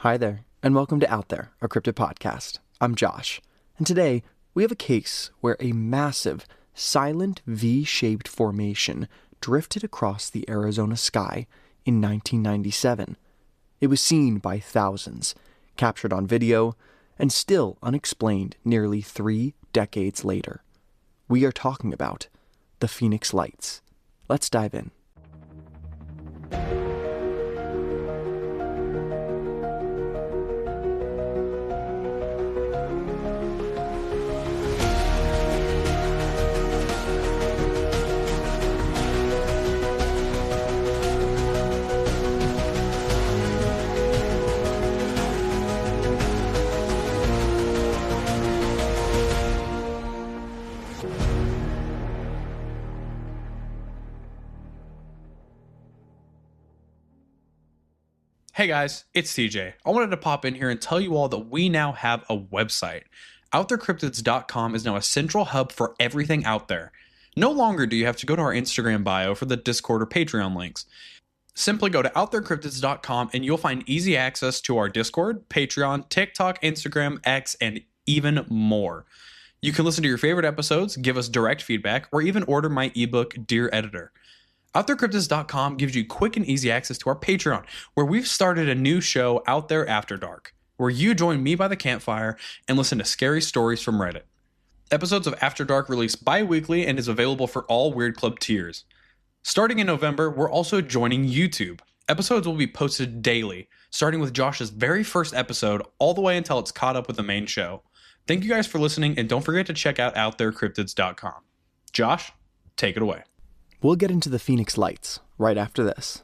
Hi there, and welcome to Out There, a Cryptid podcast. I'm Josh, and today we have a case where a massive, silent V-shaped formation drifted across the Arizona sky in 1997. It was seen by thousands, captured on video, and still unexplained nearly 3 decades later. We are talking about the Phoenix Lights. Let's dive in. Hey guys, it's TJ. I wanted to pop in here and tell you all that we now have a website. OutThereCryptids.com is now a central hub for everything out there. No longer do you have to go to our Instagram bio for the Discord or Patreon links. Simply go to OutThereCryptids.com and you'll find easy access to our Discord, Patreon, TikTok, Instagram, X, and even more. You can listen to your favorite episodes, give us direct feedback, or even order my ebook, Dear Editor. OutThereCryptids.com gives you quick and easy access to our Patreon, where we've started a new show, Out There After Dark, where you join me by the campfire and listen to scary stories from Reddit. Episodes of After Dark release bi-weekly and is available for all Weird Club tiers. Starting in November, we're also joining YouTube. Episodes will be posted daily, starting with Josh's very first episode all the way until it's caught up with the main show. Thank you guys for listening, and don't forget to check out OutThereCryptids.com. Josh, take it away. We'll get into the Phoenix Lights right after this.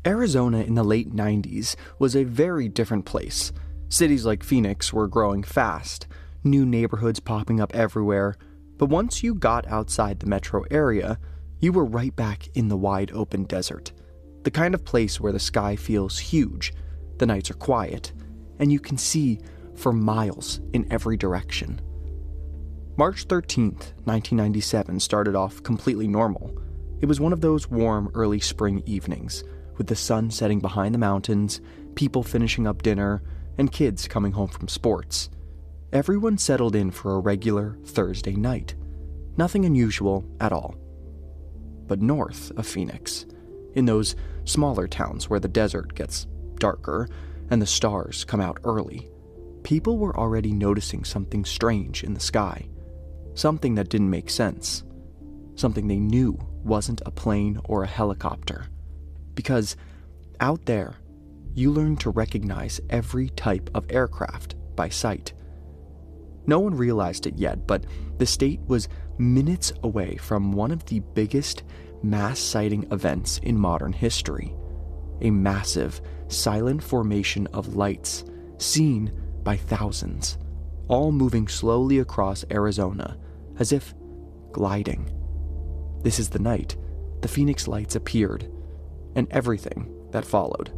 Arizona in the late 90s was a very different place. Cities like Phoenix were growing fast, new neighborhoods popping up everywhere, but once you got outside the metro area, you were right back in the wide open desert. The kind of place where the sky feels huge, the nights are quiet, and you can see for miles in every direction. March 13th, 1997 started off completely normal. It was one of those warm early spring evenings, with the sun setting behind the mountains, people finishing up dinner, and kids coming home from sports. Everyone settled in for a regular Thursday night. Nothing unusual at all. But north of Phoenix, in those smaller towns where the desert gets darker and the stars come out early, people were already noticing something strange in the sky. Something that didn't make sense. Something they knew wasn't a plane or a helicopter. Because out there, you learn to recognize every type of aircraft by sight. No one realized it yet, but the state was minutes away from one of the biggest mass sighting events in modern history. A massive, silent formation of lights seen by thousands, all moving slowly across Arizona, as if gliding. This is the night the Phoenix Lights appeared, and everything that followed.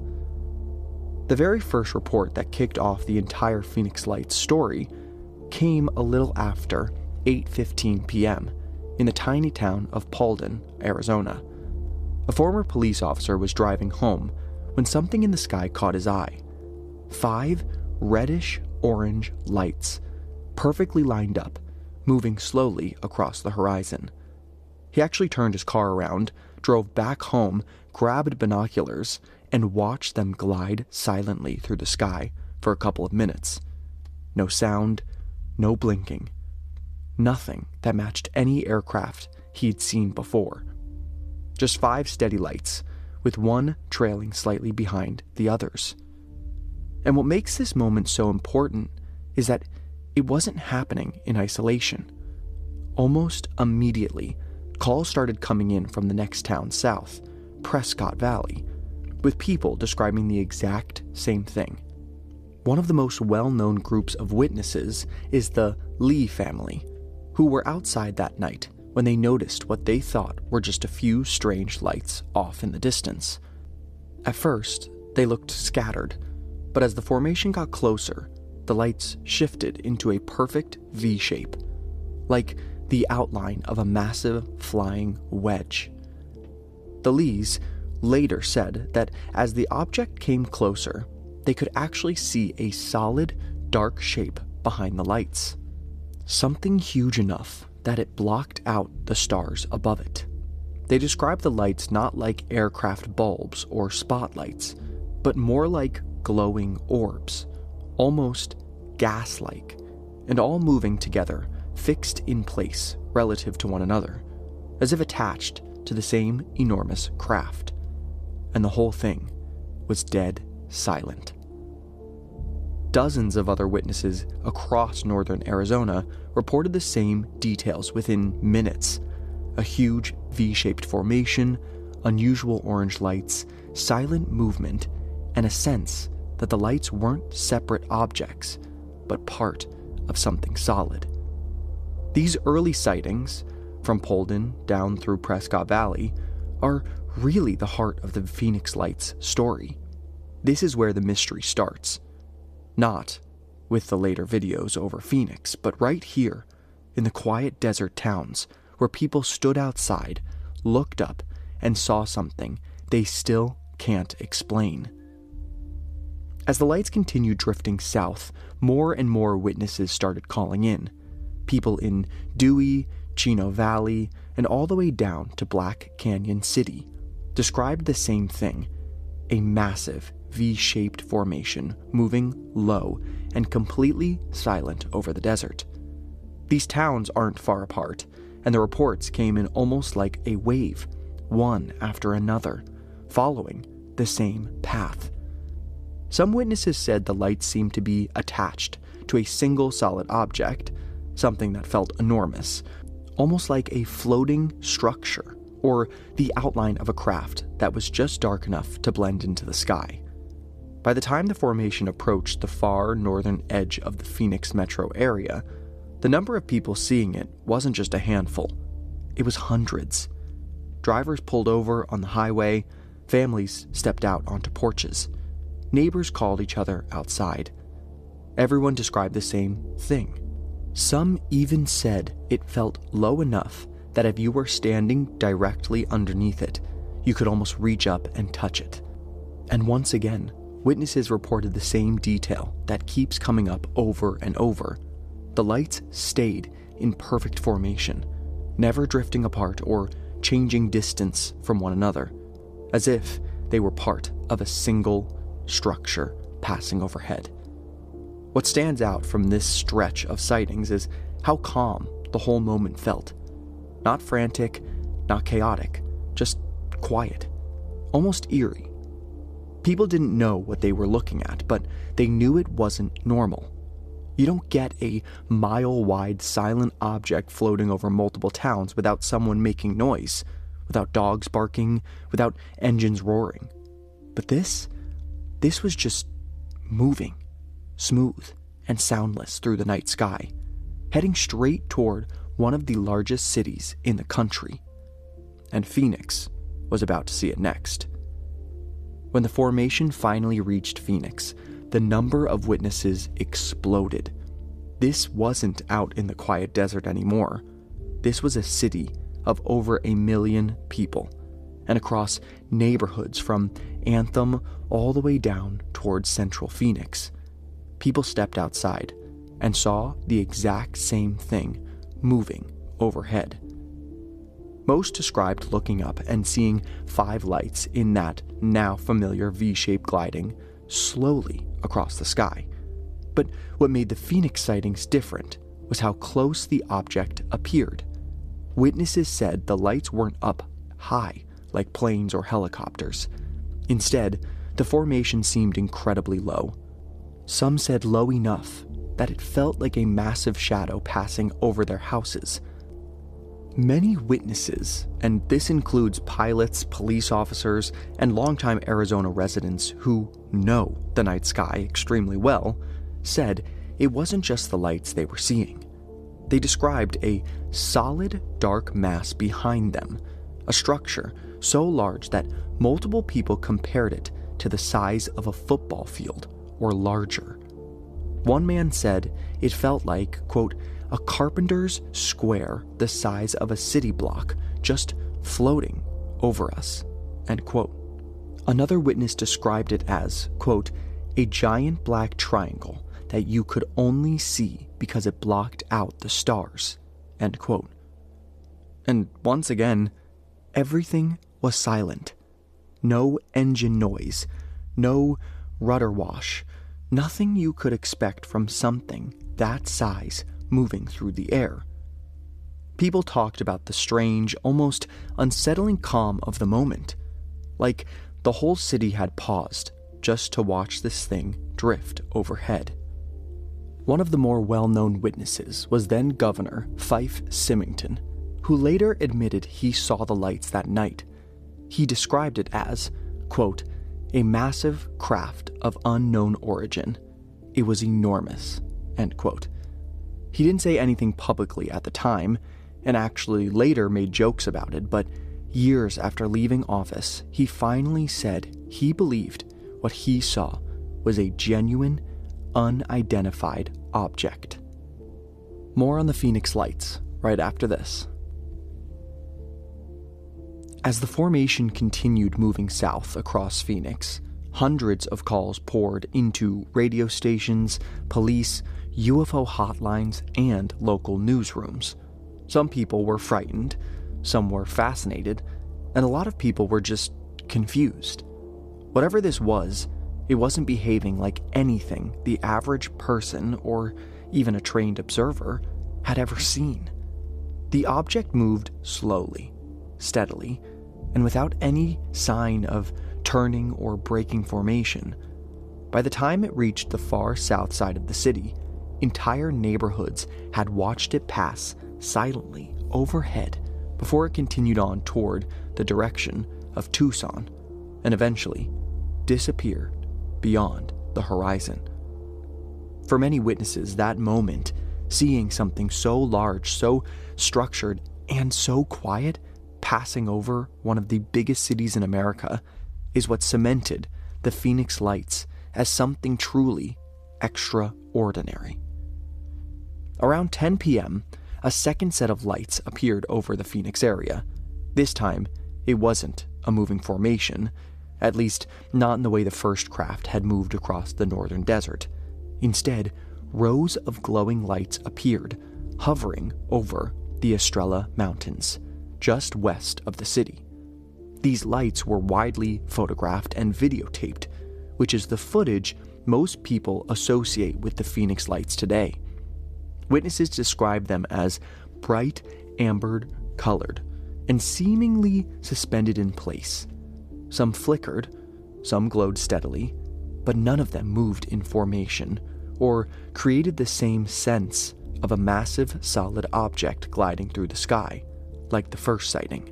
The very first report that kicked off the entire Phoenix Lights story came a little after 8:15 p.m. in the tiny town of Paulden, Arizona. A former police officer was driving home when something in the sky caught his eye. 5 reddish-orange lights, perfectly lined up, moving slowly across the horizon. He actually turned his car around, drove back home, grabbed binoculars, and watched them glide silently through the sky for a couple of minutes. No sound, no blinking. Nothing that matched any aircraft he'd seen before. Just 5 steady lights, with one trailing slightly behind the others. And what makes this moment so important is that it wasn't happening in isolation. Almost immediately, calls started coming in from the next town south, Prescott Valley, with people describing the exact same thing. One of the most well-known groups of witnesses is the Lee family, who were outside that night when they noticed what they thought were just a few strange lights off in the distance. At first, they looked scattered, but as the formation got closer, the lights shifted into a perfect V shape, like the outline of a massive flying wedge. The Lees later said that as the object came closer, they could actually see a solid, dark shape behind the lights. Something huge enough that it blocked out the stars above it. They described the lights not like aircraft bulbs or spotlights, but more like glowing orbs, almost gas-like, and all moving together, fixed in place relative to one another, as if attached to the same enormous craft. And the whole thing was dead silent. Dozens of other witnesses across northern Arizona reported the same details within minutes. A huge V-shaped formation, unusual orange lights, silent movement, and a sense that the lights weren't separate objects, but part of something solid. These early sightings, from Polden down through Prescott Valley, are really the heart of the Phoenix Lights story. This is where the mystery starts. Not with the later videos over Phoenix, but right here, in the quiet desert towns where people stood outside, looked up, and saw something they still can't explain. As the lights continued drifting south, more and more witnesses started calling in. People in Dewey, Chino Valley, and all the way down to Black Canyon City described the same thing, a massive V-shaped formation moving low and completely silent over the desert. These towns aren't far apart, and the reports came in almost like a wave, one after another, following the same path. Some witnesses said the lights seemed to be attached to a single solid object, something that felt enormous, almost like a floating structure or the outline of a craft that was just dark enough to blend into the sky. By the time the formation approached the far northern edge of the Phoenix metro area, the number of people seeing it wasn't just a handful, it was hundreds. Drivers pulled over on the highway, families stepped out onto porches, neighbors called each other outside. Everyone described the same thing. Some even said it felt low enough that if you were standing directly underneath it, you could almost reach up and touch it. And once again, witnesses reported the same detail that keeps coming up over and over. The lights stayed in perfect formation, never drifting apart or changing distance from one another, as if they were part of a single structure passing overhead. What stands out from this stretch of sightings is how calm the whole moment felt. Not frantic, not chaotic, just quiet, almost eerie. People didn't know what they were looking at, but they knew it wasn't normal. You don't get a mile-wide silent object floating over multiple towns without someone making noise, without dogs barking, without engines roaring. But this was just moving, smooth and soundless through the night sky, heading straight toward one of the largest cities in the country. And Phoenix was about to see it next. When the formation finally reached Phoenix, the number of witnesses exploded. This wasn't out in the quiet desert anymore. This was a city of over 1 million people, and across neighborhoods from Anthem all the way down towards central Phoenix. People stepped outside and saw the exact same thing moving overhead. Most described looking up and seeing 5 lights in that now familiar V-shaped gliding slowly across the sky. But what made the Phoenix sightings different was how close the object appeared. Witnesses said the lights weren't up high like planes or helicopters. Instead, the formation seemed incredibly low. Some said low enough that it felt like a massive shadow passing over their houses. Many witnesses, and this includes pilots, police officers, and longtime Arizona residents who know the night sky extremely well, said it wasn't just the lights they were seeing. They described a solid, dark mass behind them, a structure so large that multiple people compared it to the size of a football field or larger. One man said it felt like, quote, a carpenter's square the size of a city block just floating over us, end quote. Another witness described it as, quote, a giant black triangle that you could only see because it blocked out the stars, end quote. And once again, everything was silent. No engine noise, no rudder wash, nothing you could expect from something that size moving through the air. People talked about the strange, almost unsettling calm of the moment, like the whole city had paused just to watch this thing drift overhead. One of the more well-known witnesses was then Governor Fife Symington, who later admitted he saw the lights that night. He described it as, quote, a massive craft of unknown origin. It was enormous, end quote. He didn't say anything publicly at the time, and actually later made jokes about it, but years after leaving office, he finally said he believed what he saw was a genuine, unidentified object. More on the Phoenix Lights right after this. As the formation continued moving south across Phoenix, hundreds of calls poured into radio stations, police, UFO hotlines, and local newsrooms. Some people were frightened, some were fascinated, and a lot of people were just confused. Whatever this was, it wasn't behaving like anything the average person, or even a trained observer, had ever seen. The object moved slowly, steadily, and without any sign of turning or breaking formation. By the time it reached the far south side of the city, entire neighborhoods had watched it pass silently overhead before it continued on toward the direction of Tucson and eventually disappeared beyond the horizon. For many witnesses, that moment, seeing something so large, so structured, and so quiet passing over one of the biggest cities in America, is what cemented the Phoenix Lights as something truly extraordinary. Around 10 p.m., a second set of lights appeared over the Phoenix area. This time, it wasn't a moving formation, at least not in the way the first craft had moved across the northern desert. Instead, rows of glowing lights appeared, hovering over the Estrella Mountains, just west of the city. These lights were widely photographed and videotaped, which is the footage most people associate with the Phoenix Lights today. Witnesses described them as bright amber-colored and seemingly suspended in place. Some flickered, some glowed steadily, but none of them moved in formation or created the same sense of a massive solid object gliding through the sky, like the first sighting.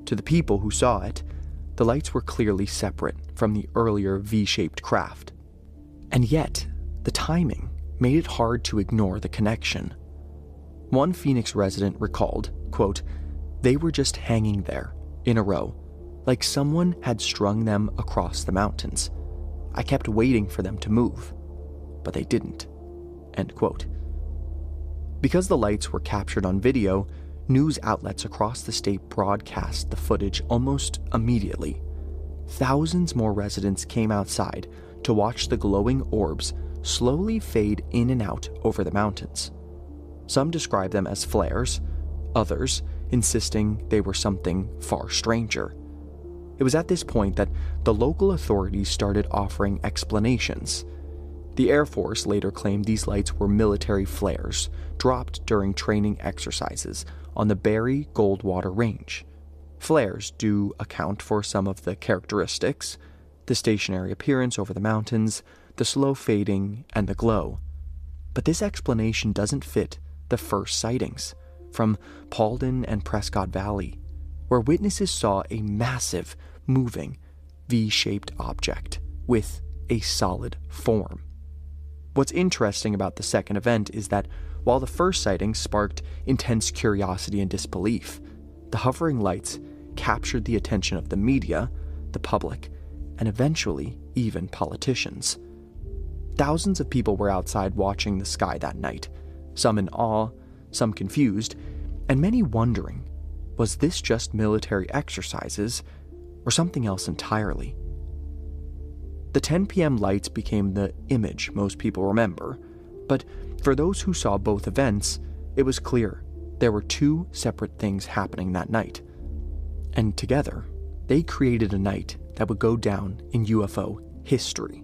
To the people who saw it, the lights were clearly separate from the earlier V-shaped craft. And yet, the timing made it hard to ignore the connection. One Phoenix resident recalled, quote, they were just hanging there, in a row, like someone had strung them across the mountains. I kept waiting for them to move, but they didn't, end quote. Because the lights were captured on video, news outlets across the state broadcast the footage almost immediately. Thousands more residents came outside to watch the glowing orbs slowly fade in and out over the mountains. Some described them as flares, others insisting they were something far stranger. It was at this point that the local authorities started offering explanations. The Air Force later claimed these lights were military flares dropped during training exercises on the Barry Goldwater Range. Flares do account for some of the characteristics: the stationary appearance over the mountains, the slow fading, and the glow. But this explanation doesn't fit the first sightings from Paulden and Prescott Valley, where witnesses saw a massive, moving, V-shaped object with a solid form. What's interesting about the second event is that while the first sighting sparked intense curiosity and disbelief, the hovering lights captured the attention of the media, the public, and eventually even politicians. Thousands of people were outside watching the sky that night, some in awe, some confused, and many wondering, was this just military exercises, or something else entirely. The 10 p.m. lights became the image most people remember, but for those who saw both events, it was clear there were two separate things happening that night. And together, they created a night that would go down in UFO history.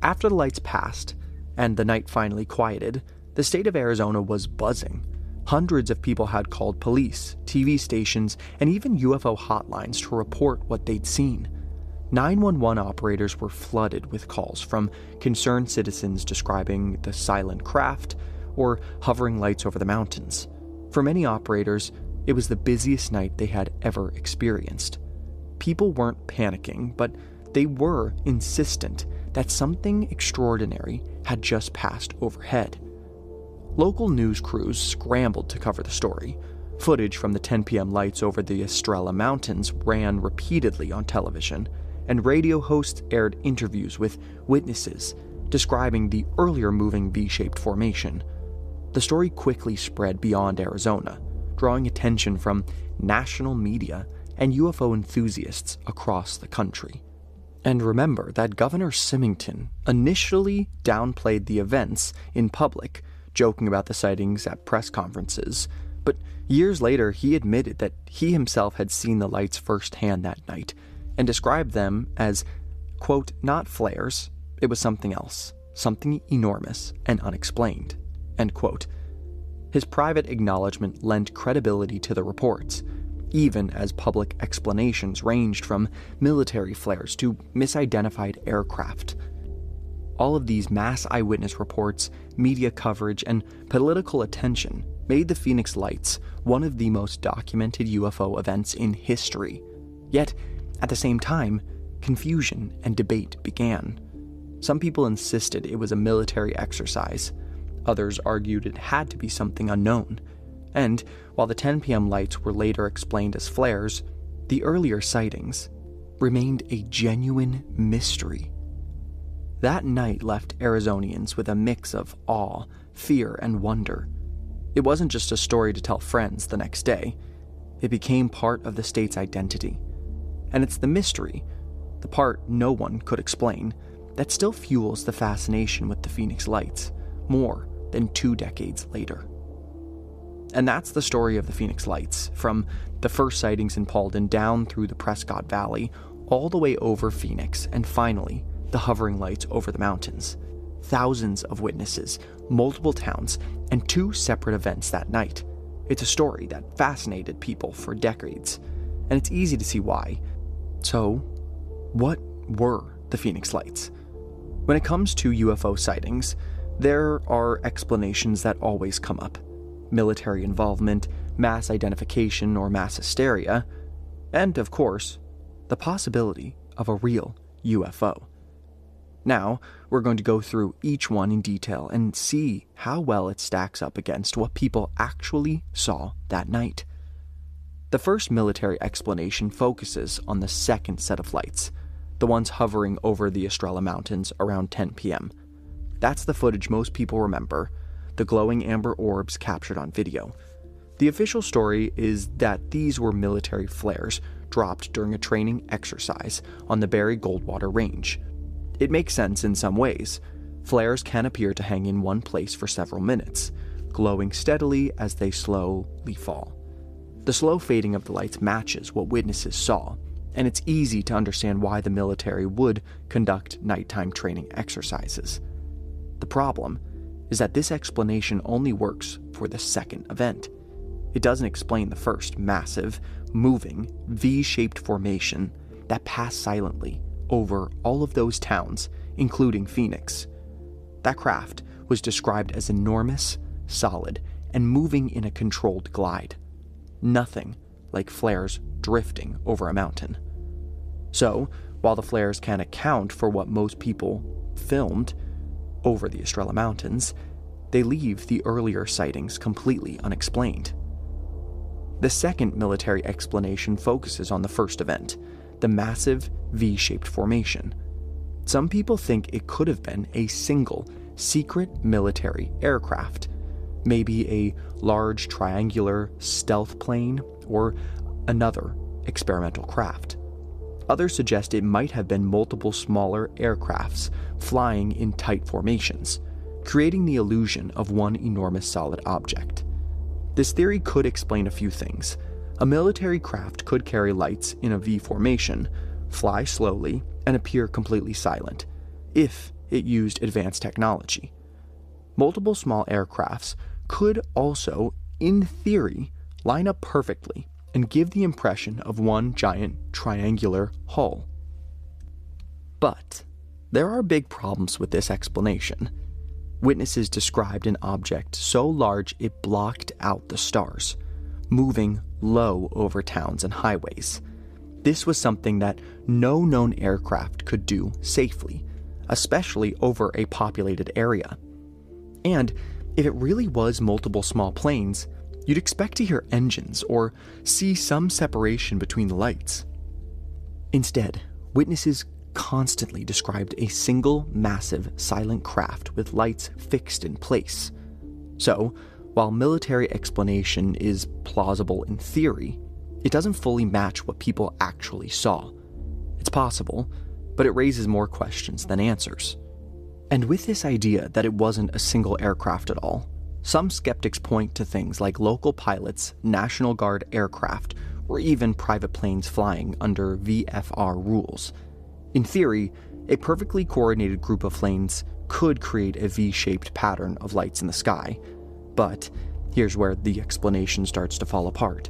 After the lights passed, and the night finally quieted, the state of Arizona was buzzing. Hundreds of people had called police, TV stations, and even UFO hotlines to report what they'd seen. 911 operators were flooded with calls from concerned citizens describing the silent craft or hovering lights over the mountains. For many operators, it was the busiest night they had ever experienced. People weren't panicking, but they were insistent that something extraordinary had just passed overhead. Local news crews scrambled to cover the story. Footage from the 10 p.m. lights over the Estrella Mountains ran repeatedly on television, and radio hosts aired interviews with witnesses describing the earlier moving V-shaped formation. The story quickly spread beyond Arizona, drawing attention from national media and UFO enthusiasts across the country. And remember that Governor Symington initially downplayed the events in public, joking about the sightings at press conferences, but years later he admitted that he himself had seen the lights firsthand that night and described them as, quote, not flares, it was something else, something enormous and unexplained, end quote. His private acknowledgement lent credibility to the reports, even as public explanations ranged from military flares to misidentified aircraft. All of these mass eyewitness reports, media coverage, and political attention made the Phoenix Lights one of the most documented UFO events in history. Yet, at the same time, confusion and debate began. Some people insisted it was a military exercise. Others argued it had to be something unknown. And while the 10 p.m. lights were later explained as flares, the earlier sightings remained a genuine mystery. That night left Arizonians with a mix of awe, fear, and wonder. It wasn't just a story to tell friends the next day. It became part of the state's identity. And it's the mystery, the part no one could explain, that still fuels the fascination with the Phoenix Lights, more than 2 decades later. And that's the story of the Phoenix Lights, from the first sightings in Paulden down through the Prescott Valley, all the way over Phoenix, and finally, the hovering lights over the mountains. Thousands of witnesses, multiple towns, and 2 separate events that night. It's a story that fascinated people for decades, and it's easy to see why. So, what were the Phoenix Lights? When it comes to UFO sightings, there are explanations that always come up. Military involvement, mass identification, or mass hysteria, and, of course, the possibility of a real UFO. Now, we're going to go through each one in detail and see how well it stacks up against what people actually saw that night. The first military explanation focuses on the second set of lights, the ones hovering over the Estrella Mountains around 10 p.m. That's the footage most people remember, the glowing amber orbs captured on video. The official story is that these were military flares dropped during a training exercise on the Barry Goldwater Range. It makes sense in some ways. Flares can appear to hang in one place for several minutes, glowing steadily as they slowly fall. The slow fading of the lights matches what witnesses saw, and it's easy to understand why the military would conduct nighttime training exercises. The problem is that this explanation only works for the second event. It doesn't explain the first massive, moving, V-shaped formation that passed silently over all of those towns, including Phoenix. That craft was described as enormous, solid, and moving in a controlled glide. Nothing like flares drifting over a mountain. So, while the flares can account for what most people filmed over the Estrella Mountains, they leave the earlier sightings completely unexplained. The second military explanation focuses on the first event, the massive V-shaped formation. Some people think it could have been a single, secret military aircraft, maybe a large triangular stealth plane or another experimental craft. Others suggest it might have been multiple smaller aircrafts flying in tight formations, creating the illusion of one enormous solid object. This theory could explain a few things. A military craft could carry lights in a V formation, fly slowly, and appear completely silent, if it used advanced technology. Multiple small aircrafts could also, in theory, line up perfectly and give the impression of one giant triangular hull. But there are big problems with this explanation. Witnesses described an object so large it blocked out the stars, moving low over towns and highways. This was something that no known aircraft could do safely, especially over a populated area. And if it really was multiple small planes, you'd expect to hear engines or see some separation between the lights. Instead, witnesses constantly described a single massive silent craft with lights fixed in place. So, while military explanation is plausible in theory, it doesn't fully match what people actually saw. It's possible, but it raises more questions than answers. And with this idea that it wasn't a single aircraft at all, some skeptics point to things like local pilots, National Guard aircraft, or even private planes flying under VFR rules. In theory, a perfectly coordinated group of planes could create a V-shaped pattern of lights in the sky, but here's where the explanation starts to fall apart.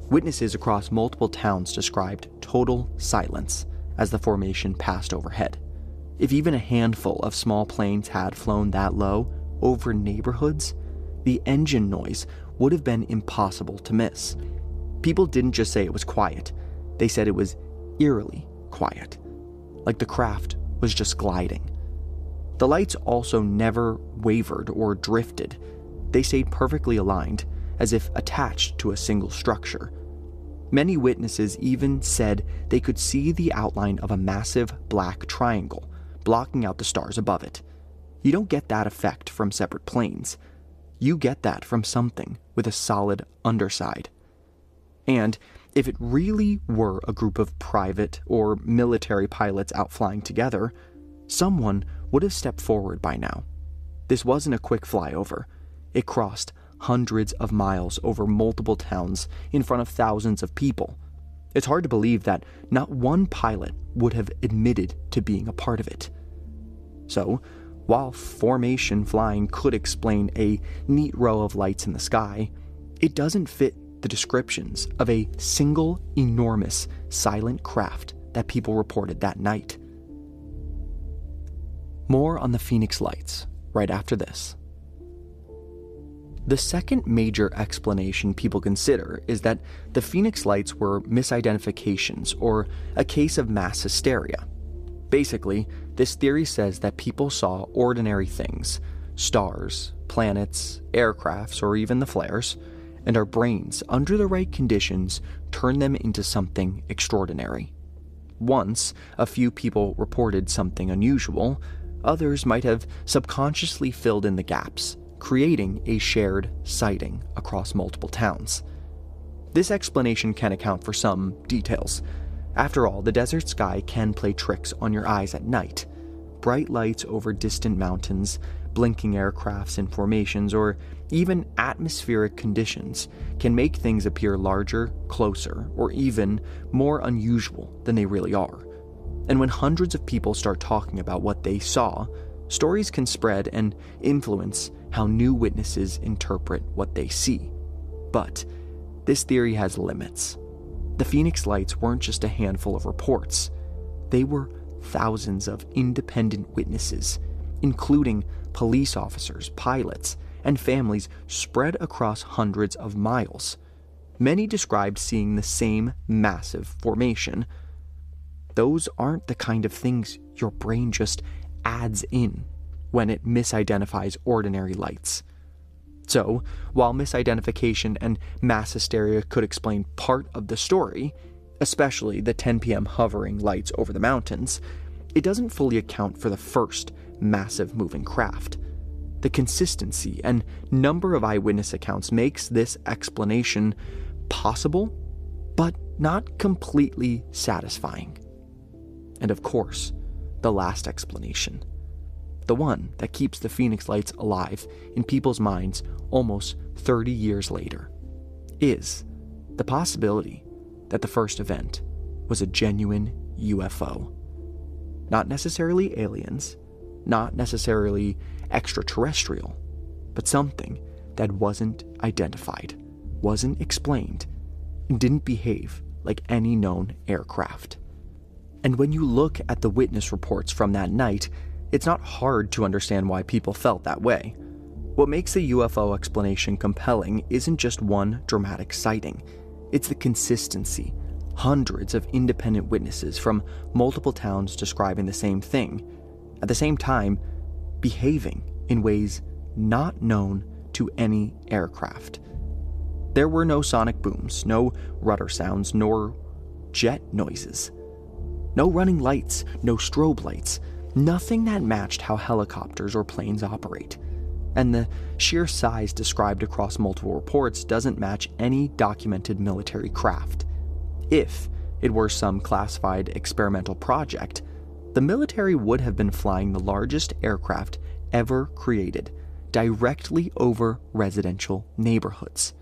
Witnesses across multiple towns described total silence as the formation passed overhead. If even a handful of small planes had flown that low over neighborhoods, the engine noise would have been impossible to miss. People didn't just say it was quiet, they said it was eerily quiet, like the craft was just gliding. The lights also never wavered or drifted. They stayed perfectly aligned, as if attached to a single structure. Many witnesses even said they could see the outline of a massive black triangle, blocking out the stars above it. You don't get that effect from separate planes. You get that from something with a solid underside. And if it really were a group of private or military pilots out flying together, someone would have stepped forward by now. This wasn't a quick flyover. It crossed hundreds of miles over multiple towns in front of thousands of people. It's hard to believe that not one pilot would have admitted to being a part of it. So, while formation flying could explain a neat row of lights in the sky, it doesn't fit the descriptions of a single enormous silent craft that people reported that night. More on the Phoenix Lights right after this. The second major explanation people consider is that the Phoenix Lights were misidentifications or a case of mass hysteria. Basically, this theory says that people saw ordinary things, stars, planets, aircrafts, or even the flares, and our brains, under the right conditions, turn them into something extraordinary. Once a few people reported something unusual, others might have subconsciously filled in the gaps, creating a shared sighting across multiple towns. This explanation can account for some details. After all, the desert sky can play tricks on your eyes at night. Bright lights over distant mountains, blinking aircrafts in formations, or even atmospheric conditions can make things appear larger, closer, or even more unusual than they really are. And when hundreds of people start talking about what they saw, stories can spread and influence how new witnesses interpret what they see. But this theory has limits. The Phoenix Lights weren't just a handful of reports. They were thousands of independent witnesses, including police officers, pilots, and families spread across hundreds of miles. Many described seeing the same massive formation. Those aren't the kind of things your brain just adds in when it misidentifies ordinary lights. So, while misidentification and mass hysteria could explain part of the story, especially the 10 p.m. hovering lights over the mountains, it doesn't fully account for the first massive moving craft. The consistency and number of eyewitness accounts makes this explanation possible, but not completely satisfying. And of course, the last explanation, the one that keeps the Phoenix Lights alive in people's minds almost 30 years later, is the possibility that the first event was a genuine UFO. Not necessarily aliens, not necessarily extraterrestrial, but something that wasn't identified, wasn't explained, and didn't behave like any known aircraft. And when you look at the witness reports from that night, it's not hard to understand why people felt that way. What makes the UFO explanation compelling isn't just one dramatic sighting, it's the consistency. Hundreds of independent witnesses from multiple towns describing the same thing, at the same time, behaving in ways not known to any aircraft. There were no sonic booms, no rudder sounds, nor jet noises. No running lights, no strobe lights, nothing that matched how helicopters or planes operate. And the sheer size described across multiple reports doesn't match any documented military craft. If it were some classified experimental project, the military would have been flying the largest aircraft ever created directly over residential neighborhoods.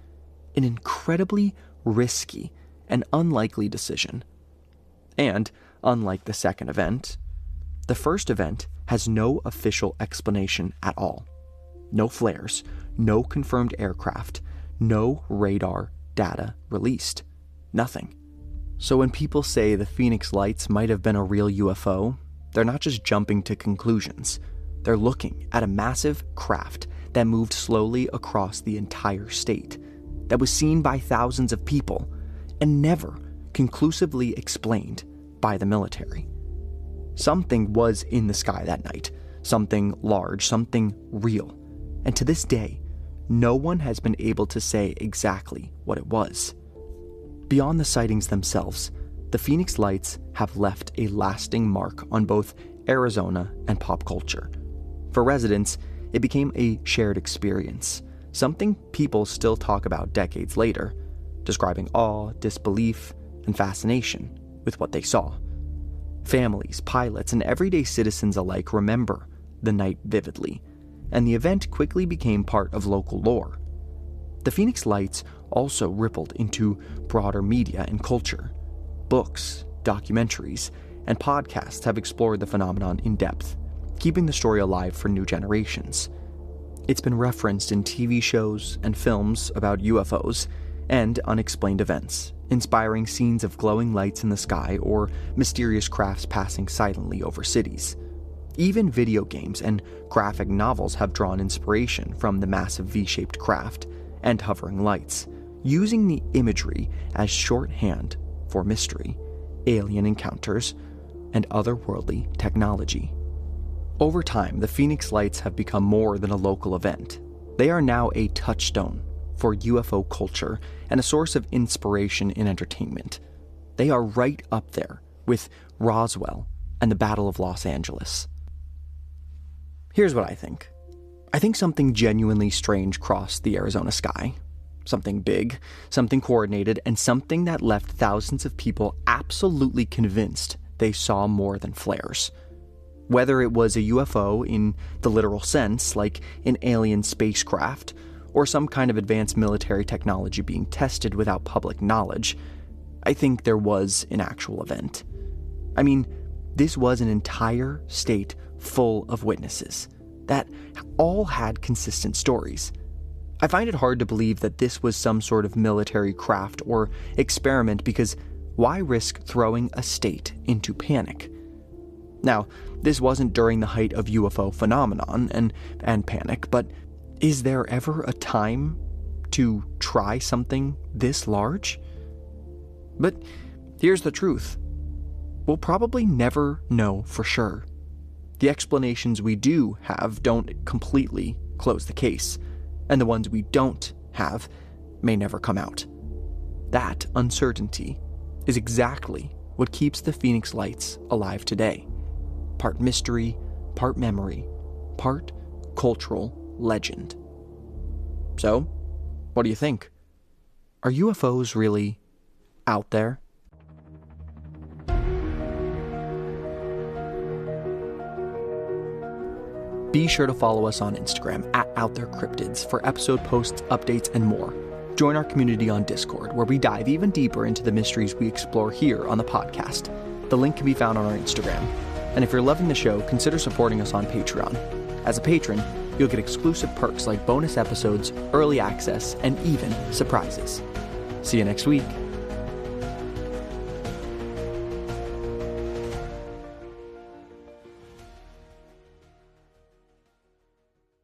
An incredibly risky and unlikely decision. And, unlike the second event, the first event has no official explanation at all. No flares, no confirmed aircraft, no radar data released. Nothing. So when people say the Phoenix Lights might have been a real UFO, they're not just jumping to conclusions. They're looking at a massive craft that moved slowly across the entire state, that was seen by thousands of people, and never conclusively explained by the military. Something was in the sky that night, something large, something real, and to this day, no one has been able to say exactly what it was. Beyond the sightings themselves, the Phoenix Lights have left a lasting mark on both Arizona and pop culture. For residents, it became a shared experience, something people still talk about decades later, describing awe, disbelief, and fascination with what they saw. Families, pilots, and everyday citizens alike remember the night vividly, and the event quickly became part of local lore. The Phoenix Lights also rippled into broader media and culture. Books, documentaries, and podcasts have explored the phenomenon in depth, keeping the story alive for new generations. It's been referenced in TV shows and films about UFOs and unexplained events, inspiring scenes of glowing lights in the sky or mysterious crafts passing silently over cities. Even video games and graphic novels have drawn inspiration from the massive V-shaped craft and hovering lights, using the imagery as shorthand for mystery, alien encounters, and otherworldly technology. Over time, the Phoenix Lights have become more than a local event. They are now a touchstone for UFO culture and a source of inspiration in entertainment. They are right up there with Roswell and the Battle of Los Angeles. Here's what I think. I think something genuinely strange crossed the Arizona sky. Something big, something coordinated, and something that left thousands of people absolutely convinced they saw more than flares. Whether it was a UFO in the literal sense, like an alien spacecraft, or some kind of advanced military technology being tested without public knowledge, I think there was an actual event. I mean, this was an entire state full of witnesses that all had consistent stories. I find it hard to believe that this was some sort of military craft or experiment because why risk throwing a state into panic? Now, this wasn't during the height of UFO phenomenon and panic, but is there ever a time to try something this large? But here's the truth. We'll probably never know for sure. The explanations we do have don't completely close the case, and the ones we don't have may never come out. That uncertainty is exactly what keeps the Phoenix Lights alive today. Part mystery, part memory, part cultural legend. So, what do you think? Are UFOs really out there Be sure to follow us on Instagram at OutThereCryptids for episode posts, updates, and more. Join our community on Discord, where we dive even deeper into the mysteries we explore here on the podcast. The link can be found on our Instagram. And if you're loving the show, consider supporting us on Patreon. As a patron, you'll get exclusive perks like bonus episodes, early access, and even surprises. See you next week.